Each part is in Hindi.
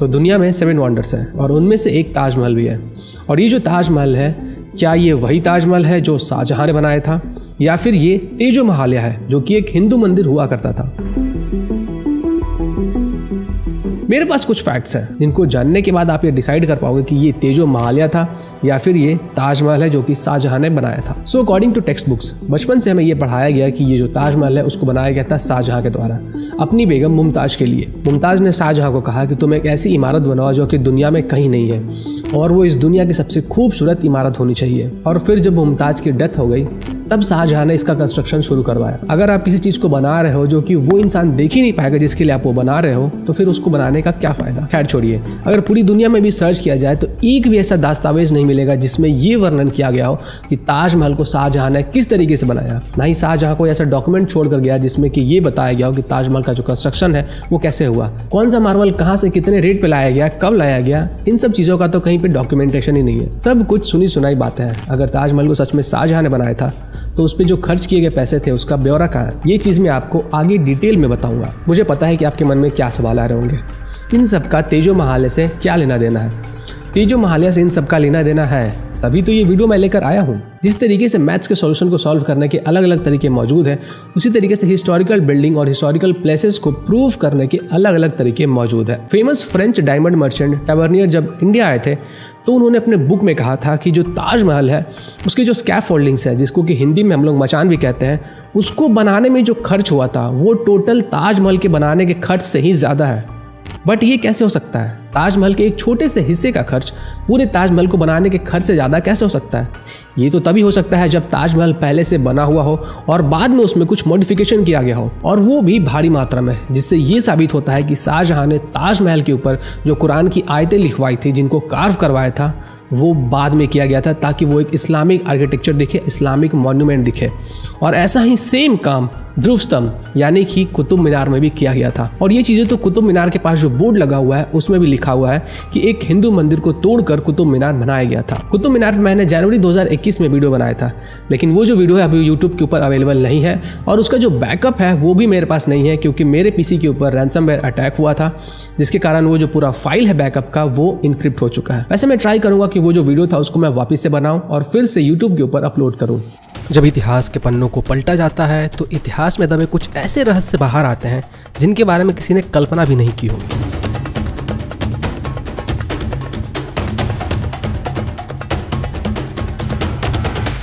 तो दुनिया में 7 वंडर्स हैं और उनमें से एक ताजमहल भी है। और ये जो ताजमहल है, क्या ये वही ताजमहल है जो शाहजहां ने बनाया था, या फिर ये तेजो महालया है जो कि एक हिंदू मंदिर हुआ करता था? मेरे पास कुछ फैक्ट्स हैं जिनको जानने के बाद आप ये डिसाइड कर पाओगे कि ये तेजो महालया था या फिर ये ताजमहल है जो कि शाहजहां ने बनाया था। So according to textbooks, बचपन से हमें ये पढ़ाया गया कि ये जो ताजमहल है उसको बनाया गया था शाहजहां के द्वारा अपनी बेगम मुमताज के लिए। मुमताज ने शाहजहां को कहा कि तुम एक ऐसी इमारत बनाओ जो कि दुनिया में कहीं नहीं है और वो इस दुनिया की सबसे खूबसूरत इमारत होनी चाहिए। और फिर जब मुमताज की डेथ हो गई तब शाहजहां ने इसका कंस्ट्रक्शन शुरू करवाया। अगर आप किसी चीज को बना रहे हो जो कि वो इंसान देख ही नहीं पाएगा जिसके लिए आप वो बना रहे हो, तो फिर उसको बनाने का क्या फायदा। खैर छोड़िए, अगर पूरी दुनिया में भी सर्च किया जाए तो एक भी ऐसा दस्तावेज नहीं मिलेगा जिसमें ये वर्णन किया गया हो कि ताजमहल को शाहजहां ने किस तरीके से बनाया। ना ही शाहजहां को ऐसा डॉक्यूमेंट छोड़कर गया जिसमें कि ये बताया गया हो कि ताजमहल का जो कंस्ट्रक्शन है वो कैसे हुआ, कौन सा मार्बल कहाँ से कितने रेट पे लाया गया, कब लाया गया। इन सब चीजों का तो कहीं पे डॉक्यूमेंटेशन ही नहीं है। सब कुछ सुनी सुनाई बातें हैं। अगर ताजमहल को सच में शाहजहां ने बनाया था तो उस पर जो खर्च किए गए पैसे थे उसका ब्यौरा कहाँ है, ये चीज़ मैं आपको आगे डिटेल में बताऊंगा। मुझे पता है कि आपके मन में क्या सवाल आ रहे होंगे। इन सब का तेजो महालया से क्या लेना देना है? तेजो महालया से इन सब का लेना देना है, तभी तो ये वीडियो मैं लेकर आया हूँ। जिस तरीके से मैथ्स के सॉल्यूशन को सॉल्व करने के अलग अलग तरीके मौजूद हैं, उसी तरीके से हिस्टोरिकल बिल्डिंग और हिस्टोरिकल प्लेसेस को प्रूव करने के अलग अलग तरीके मौजूद हैं। Famous French diamond merchant Tavernier जब इंडिया आए थे तो उन्होंने अपने बुक में कहा था कि जो ताजमहल है उसकी जो स्कैफोल्डिंग्स है, जिसको कि हिंदी में हम लोग मचान भी कहते हैं, उसको बनाने में जो खर्च हुआ था वो टोटल ताजमहल के बनाने के खर्च से ही ज़्यादा है। बट ये कैसे हो सकता है? ताजमहल के एक छोटे से हिस्से का खर्च पूरे ताजमहल को बनाने के खर्च से ज़्यादा कैसे हो सकता है? ये तो तभी हो सकता है जब ताजमहल पहले से बना हुआ हो और बाद में उसमें कुछ मॉडिफिकेशन किया गया हो, और वो भी भारी मात्रा में, जिससे ये साबित होता है कि शाहजहां ने ताजमहल के ऊपर जो कुरान की आयतें लिखवाई थी, जिनको कार्व करवाया था, वो बाद में किया गया था ताकि वो एक इस्लामिक आर्किटेक्चर दिखे, इस्लामिक मॉन्यूमेंट दिखे। और ऐसा ही सेम काम ध्रुव स्तंभ यानी कि कुतुब मीनार में भी किया गया था। और ये चीज़ें तो कुतुब मीनार के पास जो बोर्ड लगा हुआ है उसमें भी लिखा हुआ है कि एक हिंदू मंदिर को तोड़कर कुतुब मीनार बनाया गया था। कुतुब मीनार पर मैंने जनवरी 2021 में वीडियो बनाया था, लेकिन वो जो वीडियो है अभी यूट्यूब के ऊपर अवेलेबल नहीं है और उसका जो बैकअप है वो भी मेरे पास नहीं है, क्योंकि मेरे पीसी के ऊपर रैंसमवेयर अटैक हुआ था, जिसके कारण वो जो पूरा फाइल है बैकअप का वो इनक्रिप्ट हो चुका है। वैसे मैं ट्राई करूंगा कि वो जो वीडियो था उसको मैं वापस से बनाऊं और फिर से यूट्यूब के ऊपर अपलोड करूं। जब इतिहास के पन्नों को पलटा जाता है तो इतिहास में दबे कुछ ऐसे रहस्य बाहर आते हैं जिनके बारे में किसी ने कल्पना भी नहीं की होगी।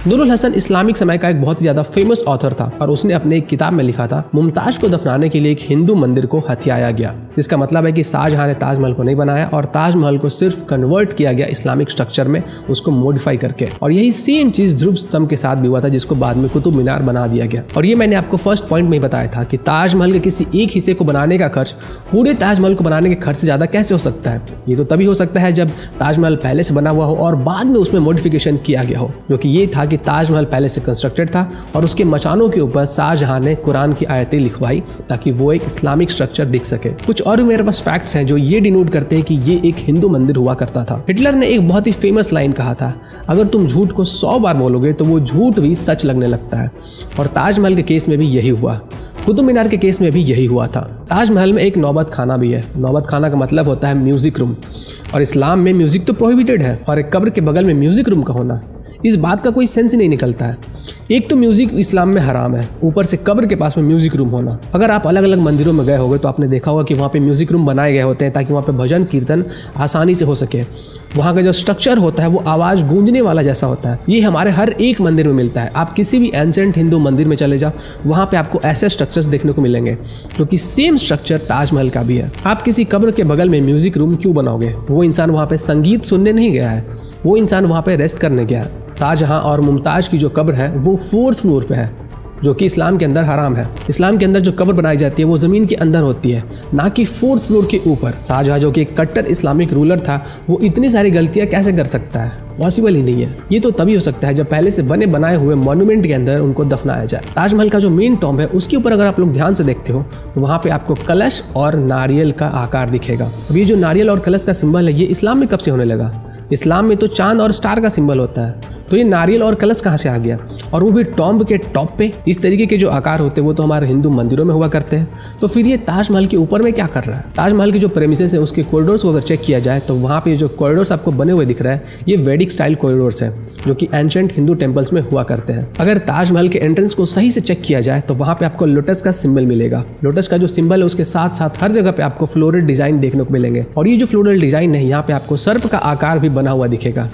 नूरुल हसन इस्लामिक समय का एक बहुत ही ज़्यादा फेमस ऑथर था और उसने अपने एक किताब में लिखा था, मुमताज को दफनाने के लिए एक हिंदू मंदिर को हथियाया गया। जिसका मतलब है कि शाहजहां ने ताजमहल को नहीं बनाया और ताजमहल को सिर्फ कन्वर्ट किया गया इस्लामिक स्ट्रक्चर में, उसको मॉडिफाई करके। और यही सेम चीज़ ध्रुव स्तंभ के साथ भी हुआ था, जिसको बाद में कुतुब मीनार बना दिया गया। और ये मैंने आपको फर्स्ट पॉइंट में ही बताया था कि ताजमहल के किसी एक हिस्से को बनाने का खर्च पूरे ताजमहल को बनाने के खर्च से ज़्यादा कैसे हो सकता है? ये तो तभी हो सकता है जब ताजमहल पहले से बना हुआ हो और बाद में उसमें मॉडिफिकेशन किया गया हो, जो कि ये था कि ताजमहल पहले से कंस्ट्रक्टेड था और उसके मचानों के ऊपर शाहजहां ने कुरान की आयतें लिखवाई ताकि वो एक इस्लामिक स्ट्रक्चर दिख सके। कुछ और भी मेरे पास फैक्ट्स हैं जो ये डिनोट करते हैं कि ये एक हिंदू मंदिर हुआ करता था। हिटलर ने एक बहुत ही फेमस लाइन कहा था, अगर तुम झूठ को 100 बार बोलोगे तो वो झूठ भी सच लगने लगता है। और ताजमहल के केस में भी यही हुआ, कुतुब मीनार के केस में भी यही हुआ था। ताजमहल में एक नौबत खाना भी है। नौबत खाना का मतलब होता है म्यूजिक रूम, और इस्लाम में म्यूजिक तो प्रोहिबिटेड है, और एक कब्र के बगल में म्यूजिक रूम का होना, इस बात का कोई सेंस ही नहीं निकलता है। एक तो म्यूजिक इस्लाम में हराम है, ऊपर से कब्र के पास में म्यूजिक रूम होना। अगर आप अलग अलग मंदिरों में गए होंगे तो आपने देखा होगा कि वहाँ पे म्यूजिक रूम बनाए गए होते हैं ताकि वहाँ पे भजन कीर्तन आसानी से हो सके। वहाँ का जो स्ट्रक्चर होता है वो आवाज़ गूंजने वाला जैसा होता है। ये हमारे हर एक मंदिर में मिलता है। आप किसी भी एंसेंट हिंदू मंदिर में चले जाओ, वहाँ पे आपको ऐसे स्ट्रक्चर्स देखने को मिलेंगे, क्योंकि सेम स्ट्रक्चर ताजमहल का भी है। आप किसी कब्र के बगल में म्यूजिक रूम क्यों बनाओगे? वो इंसान वहाँ पे संगीत सुनने नहीं गया है, वो इंसान वहाँ पे रेस्ट करने गया है। शाहजहां और मुमताज की जो कब्र है वो 4th फ्लोर पे है, जो कि इस्लाम के अंदर हराम है। इस्लाम के अंदर जो कब्र बनाई जाती है वो ज़मीन के अंदर होती है, ना कि 4th फ्लोर के ऊपर। शाहजहां जो कि एक कट्टर इस्लामिक रूलर था, वो इतनी सारी गलतियां कैसे कर सकता है? पॉसिबल ही नहीं है। ये तो तभी हो सकता है जब पहले से बने बनाए हुए मॉन्यूमेंट के अंदर उनको दफनाया जाए। ताजमहल का जो मेन टॉम्ब है उसके ऊपर अगर आप लोग ध्यान से देखते हो तो वहाँ पे आपको कलश और नारियल का आकार दिखेगा। अब ये जो नारियल और कलश का सिंबल है ये इस्लाम में कब से होने लगा? इस्लाम में तो चांद और स्टार का सिंबल होता है, तो ये नारियल और कलश कहाँ से आ गया, और वो भी टॉम्ब के टॉप पे। इस तरीके के जो आकार होते हैं वो तो हमारे हिंदू मंदिरों में हुआ करते हैं, तो फिर ये ताजमहल के ऊपर में क्या कर रहा है। ताजमहल के जो प्रेमिसेस है उसके कॉरिडोर्स को अगर चेक किया जाए तो वहाँ पे जो कॉरिडोर्स आपको बने हुए दिख रहा है ये वैदिक स्टाइल कॉरिडोर्स है जो कि एंशिएंट हिंदू टेम्पल्स में हुआ करते हैं। अगर ताजमहल के एंट्रेंस को सही से चेक किया जाए तो वहाँ पे आपको लोटस का सिंबल मिलेगा। लोटस का जो सिंबल है उसके साथ साथ हर जगह पे आपको फ्लोरल डिजाइन देखने को मिलेंगे, और ये जो फ्लोरल डिजाइन है यहाँ पे आपको सर्प का आकार भी बना हुआ दिखेगा।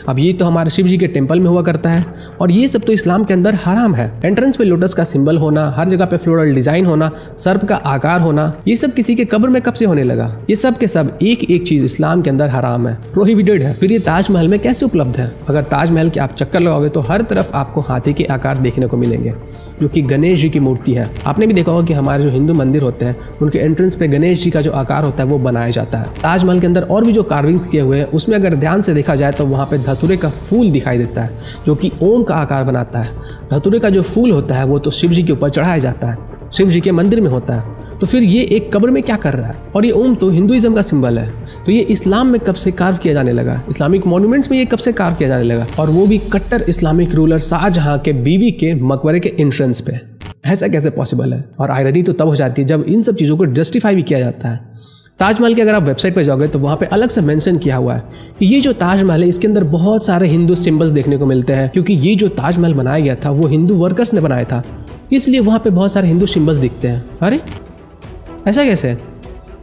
अब ये तो हमारे शिव जी के टेम्पल में हुआ करता है, और ये सब तो इस्लाम के अंदर हराम है। एंट्रेंस पे लोटस का सिंबल होना, हर जगह पे फ्लोरल डिजाइन होना, सर्प का आकार होना, ये सब किसी के कब्र में कब से होने लगा। ये सब के सब एक एक चीज इस्लाम के अंदर हराम है, प्रोहिबिटेड है। फिर ये ताजमहल में कैसे उपलब्ध है। अगर ताजमहल के आप चक्कर लगाओगे तो हर तरफ आपको हाथी के आकार देखने को मिलेंगे जो कि गणेश जी की मूर्ति है। आपने भी देखा होगा कि हमारे जो हिंदू मंदिर होते हैं उनके एंट्रेंस पे गणेश जी का जो आकार होता है वो बनाया जाता है। ताजमहल के अंदर और भी जो कार्विंग्स किए हुए हैं उसमें अगर ध्यान से देखा जाए तो वहाँ पे धतूरे का फूल दिखाई देता है जो कि ओम का आकार बनाता है। धतूरे का जो फूल होता है वो तो शिव जी के ऊपर चढ़ाया जाता है, शिव जी के मंदिर में होता है। तो फिर ये एक कब्र में क्या कर रहा है, और ये ओम तो हिंदुइज्म का सिंबल है, तो ये इस्लाम में कब से कार्व किया जाने लगा, इस्लामिक मॉन्यूमेंट्स में ये कब से कार्व किया जाने लगा, और वो भी कट्टर इस्लामिक रूलर शाहजहां के बीवी के मकबरे के एंट्रेंस पे। ऐसा कैसे पॉसिबल है। और आयरनी तो तब हो जाती है जब इन सब चीज़ों को जस्टिफाई भी किया जाता है। ताजमहल के अगर आप वेबसाइट पर जाओगे तो वहाँ पे अलग से मेंशन किया हुआ है कि ये जो ताजमहल है इसके अंदर बहुत सारे हिंदू सिंबल्स देखने को मिलते हैं, क्योंकि ये जो ताजमहल बनाया गया था वो हिंदू वर्कर्स ने बनाया था, इसलिए वहाँ पे बहुत सारे हिंदू सिंबल्स दिखते हैं। अरे ऐसा कैसे।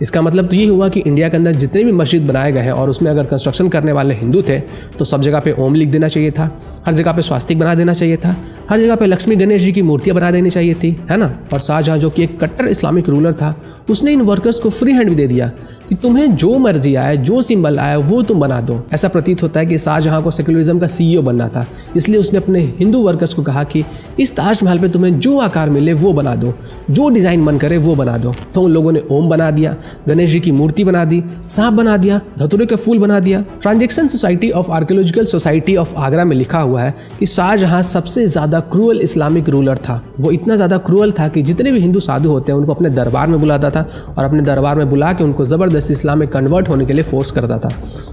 इसका मतलब तो ये हुआ कि इंडिया के अंदर जितने भी मस्जिद बनाए गए हैं और उसमें अगर कंस्ट्रक्शन करने वाले हिंदू थे तो सब जगह पे ओम लिख देना चाहिए था, हर जगह पे स्वास्तिक बना देना चाहिए था, हर जगह पे लक्ष्मी गणेश जी की मूर्तियां बना देनी चाहिए थी, है ना। और शाहजहां जो कि एक कट्टर इस्लामिक रूलर था उसने इन वर्कर्स को फ्री हैंड भी दे दिया कि तुम्हें जो मर्जी आए, जो सिंबल आए वो तुम बना दो। ऐसा प्रतीत होता है कि शाहजहां को सेक्युलरिज्म का सीईओ बनना था, इसलिए उसने अपने हिंदू वर्कर्स को कहा कि इस ताजमहल पे तुम्हें जो आकार मिले वो बना दो, जो डिज़ाइन मन करे वो बना दो। तो उन लोगों ने ओम बना दिया, गणेश जी की मूर्ति बना दी, सांप बना दिया, धतूरे का फूल बना दिया। Transaction society of archaeological society of Agra में लिखा हुआ है कि शाहजहां सबसे ज़्यादा क्रूअल इस्लामिक रूलर था। वो इतना ज़्यादा क्रूअल था कि जितने भी हिंदू साधु होते हैं उनको अपने दरबार में बुलाता था और अपने दरबार में बुला के उनको ज़बरदस्ती इस्लाम में कन्वर्ट होने के लिए फोर्स करता था,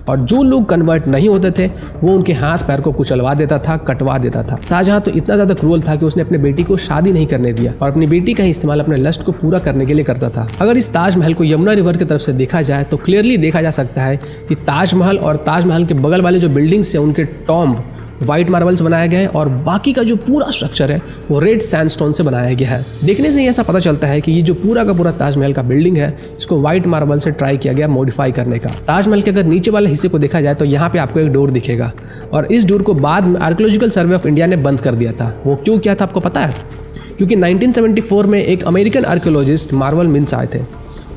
और जो लोग कन्वर्ट नहीं होते थे वो उनके हाथ पैर को कुचलवा देता था, कटवा देता था। शाहजहां तो इतना ज़्यादा क्रूअल था कि उसने अपने बेटी को शादी नहीं करने दिया और अपनी बेटी का ही इस्तेमाल अपने लस्ट को पूरा करने के लिए करता था। अगर इस ताजमहल को यमुना रिवर की तरफ से देखा जाए तो क्लियरली देखा जा सकता है कि ताजमहल और ताजमहल के बगल वाले जो बिल्डिंग्स हैं उनके टॉम्ब व्हाइट मार्बल्स बनाया गया है और बाकी का जो पूरा स्ट्रक्चर है वो रेड सैंडस्टोन से बनाया गया है। देखने से ही ऐसा पता चलता है कि ये जो पूरा का पूरा ताजमहल का बिल्डिंग है इसको व्हाइट मार्बल से ट्राई किया गया मॉडिफाई करने का। ताजमहल के अगर नीचे वाले हिस्से को देखा जाए तो यहाँ पे आपको एक डोर दिखेगा, और इस डोर को बाद में आर्कियोलॉजिकल सर्वे ऑफ इंडिया ने बंद कर दिया था। वो क्यों किया था आपको पता है? क्योंकि 1974 में एक अमेरिकन आर्कियोलॉजिस्ट मार्वल मिन्स आए थे,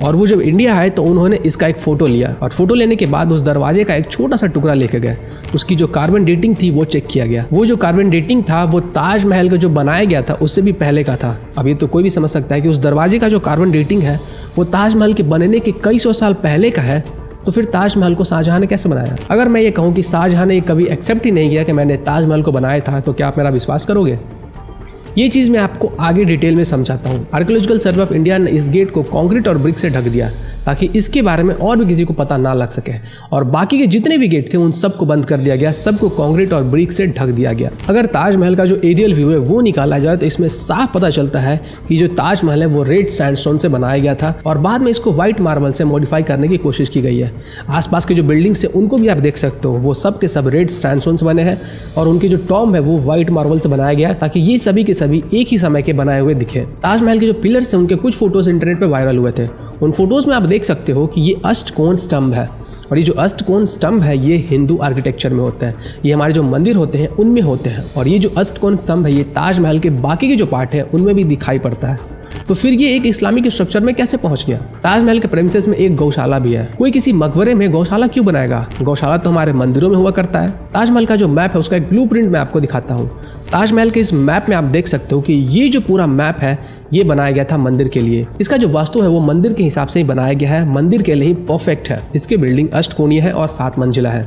और वो जब इंडिया आए तो उन्होंने इसका एक फ़ोटो लिया, और फोटो लेने के बाद उस दरवाजे का एक छोटा सा टुकड़ा लेके गए। उसकी जो कार्बन डेटिंग थी वो चेक किया गया। वो जो कार्बन डेटिंग था वो ताजमहल का जो बनाया गया था उससे भी पहले का था। अब ये तो कोई भी समझ सकता है कि उस दरवाजे का जो कार्बन डेटिंग है वो ताजमहल के बनने के कई सौ साल पहले का है, तो फिर ताजमहल को शाहजहां ने कैसे बनाया? अगर मैं ये कहूँ कि शाहजहां ने कभी एक्सेप्ट ही नहीं किया कि मैंने ताजमहल को बनाया था, तो क्या आप मेरा विश्वास करोगे? ये चीज़ मैं आपको आगे डिटेल में समझाता हूँ। आर्कियोलॉजिकल सर्वे ऑफ इंडिया ने इस गेट को कंक्रीट और ब्रिक से ढक दिया ताकि इसके बारे में और भी किसी को पता ना लग सके, और बाकी के जितने भी गेट थे उन सबको बंद कर दिया गया, सबको कंक्रीट और ब्रिक से ढक दिया गया। अगर ताजमहल का जो एरियल व्यू है वो निकाला जाए तो इसमें साफ पता चलता है कि जो ताजमहल है वो रेड सैंडस्टोन से बनाया गया था और बाद में इसको व्हाइट मार्बल से मॉडिफाई करने की कोशिश की गई है। आसपास के जो बिल्डिंग्स है उनको भी आप देख सकते हो, वो सब के सब रेड सैंडस्टोन से बने हैं, और उनकी जो टॉम्ब है वो व्हाइट मार्बल से बनाया गया ताकि ये सभी के सभी एक ही समय के बनाए हुए दिखे। ताजमहल के जो पिलर्स हैं उनके कुछ फोटोज इंटरनेट पर वायरल हुए थे। उन फोटोज में आप देख सकते हो कि ये अष्टकोण स्तंभ है, और ये जो अष्टकोण स्तंभ है ये हिंदू आर्किटेक्चर में होते हैं, ये हमारे जो मंदिर होते हैं उनमें होते हैं, और ये जो अष्टकोण स्तंभ है ये ताजमहल के बाकी के जो पार्ट है उनमें भी दिखाई पड़ता है। तो फिर ये एक इस्लामिक स्ट्रक्चर में कैसे पहुंच गया? ताजमहल के प्रेमिसेस में एक गौशाला भी है। कोई किसी मकबरे में गौशाला क्यों बनाएगा? गौशाला तो हमारे मंदिरों में हुआ करता है। ताजमहल का जो मैप है उसका एक ब्लूप्रिंट मैं आपको दिखाता हूँ। ताजमहल के इस मैप में आप देख सकते हो कि ये जो पूरा मैप है ये बनाया गया था मंदिर के लिए। इसका जो वास्तु है वो मंदिर के हिसाब से ही बनाया गया है, मंदिर के लिए ही परफेक्ट है। इसकी बिल्डिंग अष्टकोणीय है और 7 मंजिला है।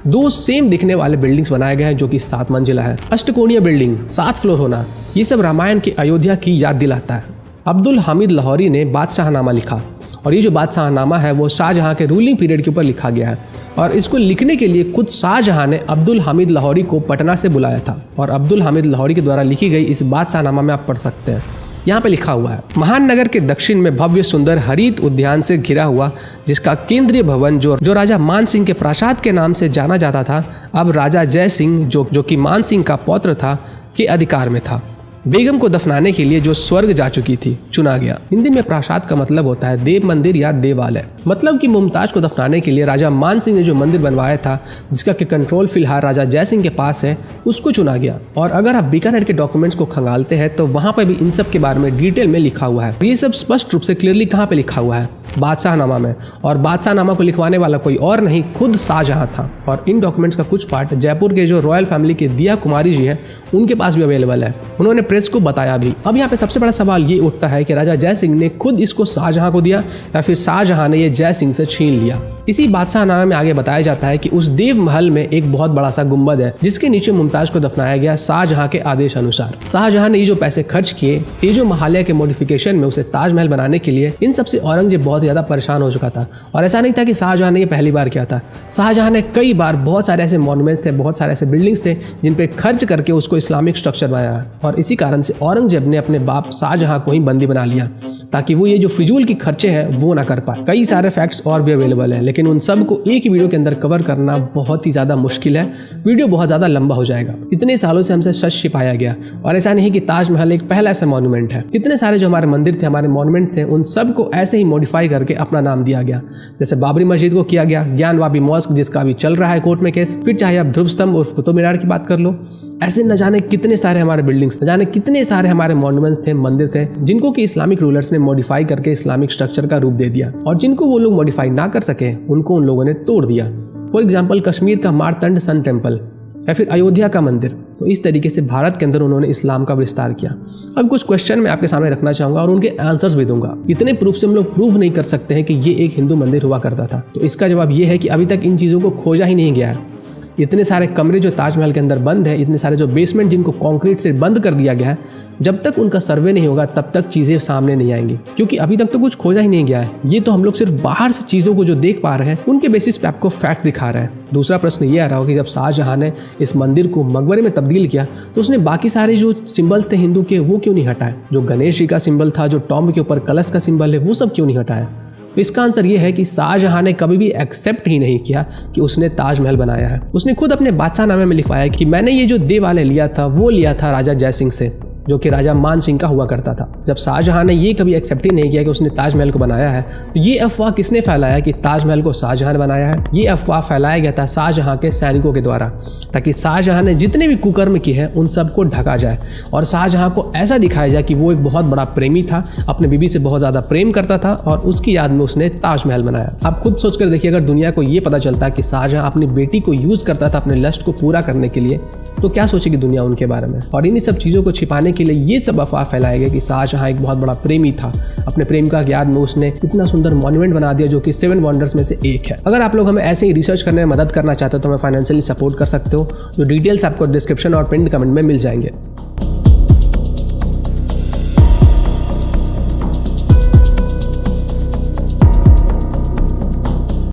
2 सेम दिखने वाले बिल्डिंग्स बनाए गए हैं जो कि 7 मंजिला है। अष्टकोणीय बिल्डिंग, 7 फ्लोर होना, ये सब रामायण की अयोध्या की याद दिलाता है। अब्दुल हामिद लाहौरी ने बादशाहनामा लिखा और ये जो बादशाहनामा है वो शाहजहां के रूलिंग पीरियड के ऊपर लिखा गया है और इसको लिखने के लिए खुद शाहजहां ने अब्दुल हामिद लाहौरी को पटना से बुलाया था और अब्दुल हामिद लाहौरी के द्वारा लिखी गई इस बादशाहनामा में आप पढ़ सकते हैं। यहाँ पे लिखा हुआ है, महान नगर के दक्षिण में भव्य सुंदर हरित उद्यान से घिरा हुआ, जिसका केंद्रीय भवन जो राजा मान सिंह के प्रासाद के नाम से जाना जाता था, अब राजा जय सिंह जो कि मान सिंह का पौत्र था के अधिकार में था। बेगम को दफनाने के लिए जो स्वर्ग जा चुकी थी चुना गया। हिंदी में प्रासाद का मतलब होता है देव मंदिर या देवालय। मतलब कि मुमताज को दफनाने के लिए राजा मान सिंह ने जो मंदिर बनवाया था, जिसका कि कंट्रोल फिलहाल राजा जय सिंह के पास है, उसको चुना गया। और अगर आप बीकानेर के डॉक्यूमेंट्स को खंगालते हैं तो वहाँ पर भी इन सब के बारे में डिटेल में लिखा हुआ है। ये सब स्पष्ट रूप से क्लियरली कहाँ पे लिखा हुआ है, बादशाहनामा में। और बादशाहनामा को लिखवाने वाला कोई और नहीं, खुद शाहजहां था। और इन डॉक्यूमेंट्स का कुछ पार्ट जयपुर के जो रॉयल फैमिली के दिया कुमारी जी है उनके पास भी अवेलेबल है, उन्होंने प्रेस को बताया भी। अब यहाँ पे सबसे बड़ा सवाल ये उठता है कि राजा जय सिंह ने खुद इसको शाहजहां को दिया या फिर शाहजहां ने ये जय सिंह से छीन लिया। इसी बादशाहनामा में आगे बताया जाता है कि उस देव महल में एक बहुत बड़ा सा गुंबद है जिसके नीचे मुमताज को दफनाया गया शाहजहां के आदेश अनुसार। शाहजहां ने ये जो पैसे खर्च किए तेजो महालय के मॉडिफिकेशन में उसे ताजमहल बनाने के लिए, इन सबसे औरंगजेब बहुत ज्यादा परेशान हो चुका था। और ऐसा नहीं था कि शाहजहां ने ये पहली बार किया था, शाहजहां ने कई बार बहुत सारे ऐसे मॉन्यूमेंट्स थे, बहुत सारे ऐसे बिल्डिंग्स थे जिन पे खर्च करके उसको इस्लामिक स्ट्रक्चर बनाया। और इसी कारण से औरंगजेब ने अपने बाप शाहजहां को ही बंदी बना लिया ताकि वो ये जो फिजूल की खर्चे हैं वो ना कर पाए। कई सारे फैक्ट्स और भी अवेलेबल हैं, लेकिन उन सब को एक ही वीडियो के अंदर कवर करना बहुत ही ज़्यादा मुश्किल है, वीडियो बहुत ज़्यादा लंबा हो जाएगा। इतने सालों से हमसे सच छिपाया गया। और ऐसा नहीं कि ताजमहल एक पहला ऐसा मॉन्यूमेंट है, कितने सारे जो हमारे मंदिर थे, हमारे मॉन्यूमेंट थे, उन सब को ऐसे ही मॉडिफाई करके अपना नाम दिया गया। जैसे बाबरी मस्जिद को किया गया ज्ञानवापी मॉस्क, जिसका अभी चल रहा है कोर्ट में केस। फिर चाहे आप ध्रुव स्तंभ और कुतुब मीनार की बात कर लो, ऐसे न जाने कितने सारे हमारे बिल्डिंग्स, न जाने कितने सारे हमारे मॉन्यूमेंट्स थे, मंदिर थे, जिनको कि इस्लामिक रूलर्स ने मॉडिफाई करके इस्लामिक स्ट्रक्चर का रूप दे दिया। और जिनको वो लोग मॉडिफाई ना कर सके उनको उन लोगों ने तोड़ दिया। फॉर एग्जाम्पल कश्मीर का मारतंड सन टेम्पल या फिर अयोध्या का मंदिर। तो इस तरीके से भारत के अंदर उन्होंने इस्लाम का विस्तार किया। अब कुछ क्वेश्चन मैं आपके सामने रखना चाहूंगा और उनके आंसर्स भी दूंगा। इतने प्रूफ से हम लोग प्रूव नहीं कर सकते हैं कि ये एक हिंदू मंदिर हुआ करता था। तो इसका जवाब ये है कि अभी तक इन चीज़ों को खोजा ही नहीं गया है। इतने सारे कमरे जो ताजमहल के अंदर बंद है, इतने सारे जो बेसमेंट जिनको कंक्रीट से बंद कर दिया गया है, जब तक उनका सर्वे नहीं होगा तब तक चीज़ें सामने नहीं आएंगी, क्योंकि अभी तक तो कुछ खोजा ही नहीं गया है। ये तो हम लोग सिर्फ बाहर से चीज़ों को जो देख पा रहे हैं उनके बेसिस पे आपको फैक्ट दिखा रहे हैं। दूसरा प्रश्न ये आ रहा हो कि जब शाहजहां ने इस मंदिर को मकबरे में तब्दील किया तो उसने बाकी सारे जो सिंबल्स थे हिंदू के वो क्यों नहीं हटाए? जो गणेश जी का सिंबल था, जो टॉम्ब के ऊपर कलश का सिंबल है, वो सब क्यों नहीं हटाया? तो इसका आंसर ये है कि शाहजहां ने कभी भी एक्सेप्ट ही नहीं किया कि उसने ताजमहल बनाया है। उसने खुद अपने बादशाहनामे में लिखवाया कि मैंने ये जो देवालय लिया था वो लिया था राजा जय सिंह से, जो कि राजा मान सिंह का हुआ करता था। जब शाहजहां ने ये कभी एक्सेप्ट ही नहीं किया कि उसने ताजमहल को बनाया है, तो ये अफवाह किसने फैलाया कि ताजमहल को शाहजहां ने बनाया है? ये अफवाह फैलाया गया था शाहजहां के सैनिकों के द्वारा, ताकि शाहजहां ने जितने भी कुकर्म किए हैं उन सबको ढका जाए और शाहजहां को ऐसा दिखाया जाए कि वो एक बहुत बड़ा प्रेमी था, अपने बीबी से बहुत ज़्यादा प्रेम करता था और उसकी याद में उसने ताजमहल बनाया। आप खुद सोच कर देखिए, अगर दुनिया को ये पता चलता कि शाहजहां अपनी बेटी को यूज़ करता था अपने लस्ट को पूरा करने के लिए, तो क्या सोचेगी दुनिया उनके बारे में? और इन्हीं सब चीज़ों को छिपाने के लिए ये सब अफवाह फैलाए गए कि शाहजहां एक बहुत बड़ा प्रेमी था, अपने प्रेमिका की याद में उसने इतना सुंदर मॉन्यूमेंट बना दिया जो कि 7 वंडर्स में से एक है। अगर आप लोग हमें ऐसे ही रिसर्च करने में मदद करना चाहते हो तो हमें फाइनेंशियली सपोर्ट कर सकते हो, जो डिटेल्स आपको डिस्क्रिप्शन और पिन कमेंट में मिल जाएंगे।